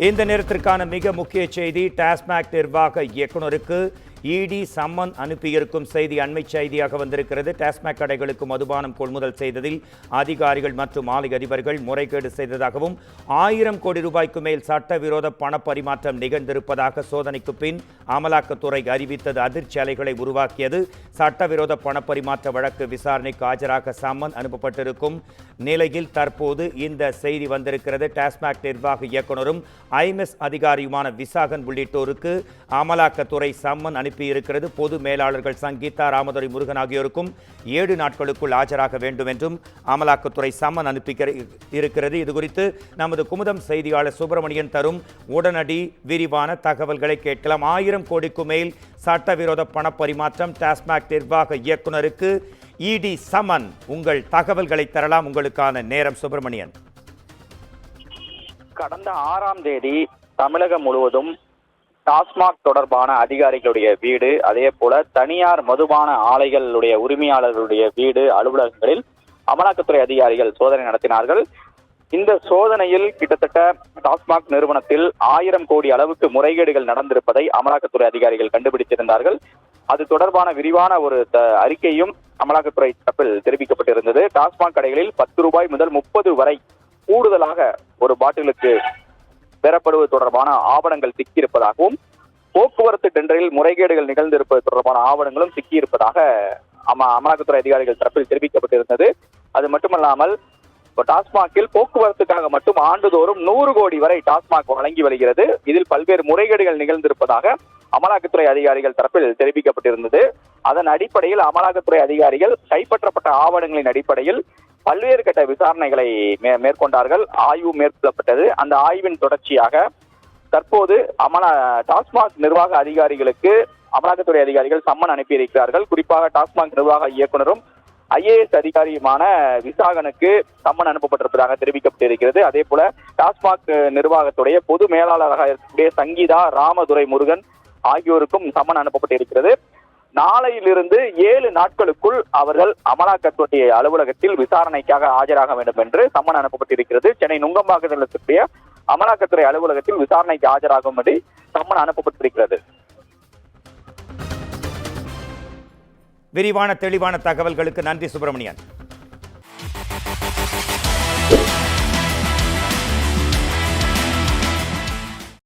இந்த நேரத்திற்கான மிக முக்கிய செய்தி, டாஸ்மாக் நிர்வாக இயக்குநருக்கு இடி சம்மன் அனுப்பியிருக்கும் செய்தி அண்மை செய்தியாக வந்திருக்கிறது. டாஸ்மாக் கடைகளுக்கு மதுபானம் கொள்முதல் செய்ததில் அதிகாரிகள் மற்றும் ஆலை அதிபர்கள் முறைகேடு செய்ததாகவும் 1000 கோடி ரூபாய்க்கு மேல் சட்டவிரோத பண பரிமாற்றம் நிகழ்ந்திருப்பதாக சோதனைக்கு பின் அமலாக்கத்துறை அறிவித்தது அதிர்ச்சி அலைகளை உருவாக்கியது. சட்டவிரோத பண பரிமாற்ற வழக்கு விசாரணைக்கு ஆஜராக சம்மன் அனுப்பப்பட்டிருக்கும் நிலையில் தற்போது இந்த செய்தி வந்திருக்கிறது. டாஸ்மாக் நிர்வாக இயக்குநரும் ஐஎம்எஸ் அதிகாரியுமான விசாகன் உள்ளிட்டோருக்கு அமலாக்கத்துறை சம்மன் அனுப்பியிருக்கிறது. பொது மேலாளர்கள் சங்கீதா, ராமதுரை முருகன் ஆகியோருக்கும் 7 நாட்களுக்குள் ஆஜராக வேண்டும் என்றும் அமலாக்கத்துறை சம்மன் அனுப்பி இருக்கிறது. இதுகுறித்து நமது குமுதம் செய்தியாளர் சுப்பிரமணியன் தரும் உடனடி விரிவான தகவல்களை கேட்கலாம். 1000 கோடிக்கு மேல் சட்டவிரோத பண பரிமாற்றம், டாஸ்மாக் நிர்வாக இயக்குநருக்கு இடி சம்மன். உங்கள் தகவல்களை தரலாம். உங்களுக்கான நேரம் சுப்பிரமணியன். கடந்த 6ஆம் தேதி தமிழகம் முழுவதும் டாஸ்மாக் தொடர்பான அதிகாரிகளுடைய வீடு, அதே போல தனியார் மதுபான ஆலைகளுடைய உரிமையாளர்களுடைய வீடு, அலுவலகங்களில் அமலாக்கத்துறை அதிகாரிகள் சோதனை நடத்தினார்கள். இந்த சோதனையில் கிட்டத்தட்ட டாஸ்மாக் நிறுவனத்தில் 1000 கோடி அளவுக்கு முறைகேடுகள் நடந்திருப்பதை அமலாக்கத்துறை அதிகாரிகள் கண்டுபிடித்திருந்தார்கள். அது தொடர்பான விரிவான ஒரு அறிக்கையும் அமலாக்கத்துறை தரப்பில் தெரிவிக்கப்பட்டிருந்தது. டாஸ்மாக் கடைகளில் 10 ரூபாய் முதல் 30 வரை கூடுதலாக ஒரு பாட்டிலுக்கு பெறப்படுவது தொடர்பான ஆவணங்கள் சிக்கியிருப்பதாகவும், போக்குவரத்து டெண்டரில் முறைகேடுகள் நிகழ்ந்திருப்பது தொடர்பான ஆவணங்களும் சிக்கியிருப்பதாக அமலாக்கத்துறை அதிகாரிகள் தரப்பில் தெரிவிக்கப்பட்டிருந்தது. அது மட்டுமல்லாமல் டாஸ்மாகில் போக்குவரத்துக்காக மட்டும் ஆண்டுதோறும் 100 கோடி வரை டாஸ்மாக் வழங்கி வருகிறது. இதில் பல்வேறு முறைகேடுகள் நிகழ்ந்திருப்பதாக அமலாக்கத்துறை அதிகாரிகள் தரப்பில் தெரிவிக்கப்பட்டிருந்தது. அதன் அடிப்படையில் அமலாக்கத்துறை அதிகாரிகள் கைப்பற்றப்பட்ட ஆவணங்களின் அடிப்படையில் பல்வேறு கட்ட விசாரணைகளை மேற்கொண்டார்கள். ஆய்வு மேற்கொள்ளப்பட்டது. அந்த ஆய்வின் தொடர்ச்சியாக தற்போது டாஸ்மாக் நிர்வாக அதிகாரிகளுக்கு அமலாக்கத்துறை அதிகாரிகள் சம்மன் அனுப்பியிருக்கிறார்கள். குறிப்பாக டாஸ்மாக் நிர்வாக இயக்குநரும் ஐஏஎஸ் அதிகாரியுமான விசாகனுக்கு சம்மன் அனுப்பப்பட்டிருப்பதாக தெரிவிக்கப்பட்டிருக்கிறது. அதே போல டாஸ்மாக் நிர்வாகத்துடைய பொது மேலாளராக இருக்கக்கூடிய சங்கீதா, ராமதுரை முருகன் ஆகியோருக்கும் சம்மன் அனுப்பப்பட்டிருக்கிறது. நாளையிலிருந்து 7 நாட்களுக்குள் அவர்கள் அமலாக்கத்துறை அலுவலகத்தில் விசாரணைக்காக ஆஜராக வேண்டும் என்று சம்மன் அனுப்பப்பட்டிருக்கிறது. சென்னை நுங்கம்பாக்கத்தில் இருக்கக்கூடிய அமலாக்கத்துறை அலுவலகத்தில் விசாரணைக்கு ஆஜராகும்படி சம்மன் அனுப்பப்பட்டிருக்கிறது. விரிவான தெளிவான தகவல்களுக்கு நன்றி சுப்பிரமணியன்.